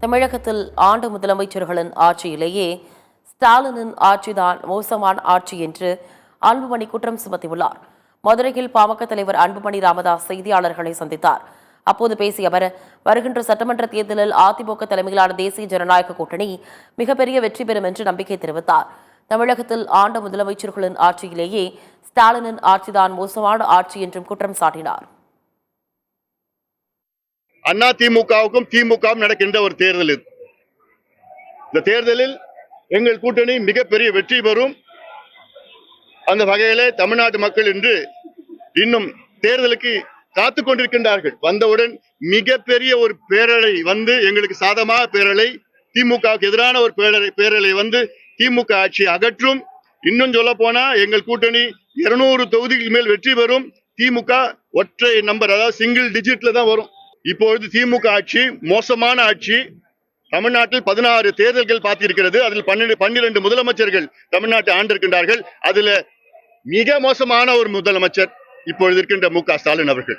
தமிழகத்தில் ஆண்டு முதலமைச்சர்களின் ஆட்சியிலேயே ஸ்டாலினின் ஆட்சிதான் மோசமான ஆட்சி என்று அன்புமணி குற்றம் சுமத்தியுள்ளார். மதுரையில் பாமக தலைவர் அன்புமணி ராமதாஸ் செய்தியாளர்களை சந்தித்தார். அப்போது பேசிய அவர், வருகின்ற சட்டமன்ற தேர்தலில் அதிமுக தலைமையிலான தேசிய ஜனநாயக கூட்டணி மிகப்பெரிய வெற்றி பெறும் என்று நம்பிக்கை தெரிவித்தார். தமிழகத்தில் ஆண்ட முதலமைச்சர்களின் ஆட்சியிலேயே ஸ்டாலினின் ஆட்சிதான் மோசமான ஆட்சி என்றும் குற்றம் சாட்டினார். அண்ணா திமுகவுக்கும் திமுகவும் நடக்கின்ற ஒரு தேர்தல் இது. இந்த தேர்தலில் எங்கள் கூட்டணி மிகப்பெரிய வெற்றி பெறும். அந்த வகையிலே தமிழ்நாட்டு மக்கள் இன்று இன்னும் தேர்தலுக்கு காத்து கொண்டிருக்கின்றார்கள். வந்தவுடன் மிகப்பெரிய ஒரு பேரலை வந்து எங்களுக்கு சாதமாக பேரலை, திமுகவுக்கு எதிரான ஒரு பேரலை வந்து திமுக ஆட்சி அகற்றும். இன்னும் சொல்ல போனா எங்கள் கூட்டணி 200 தொகுதிகள் மேல் வெற்றி பெறும். திமுக ஒற்றை நம்பர், அதாவது சிங்கிள் டிஜிட்ல தான் வரும். இப்பொழுது திமுக ஆட்சி மோசமான ஆட்சி. தமிழ்நாட்டில் 16 தேர்தல்கள் பார்த்திருக்கிறது. அதில் 12 முதலமைச்சர்கள் தமிழ்நாட்டை ஆண்டிருக்கின்றார்கள். அதுல மிக மோசமான ஒரு முதலமைச்சர் இப்பொழுது இருக்கின்ற மு.க. ஸ்டாலின் அவர்கள்.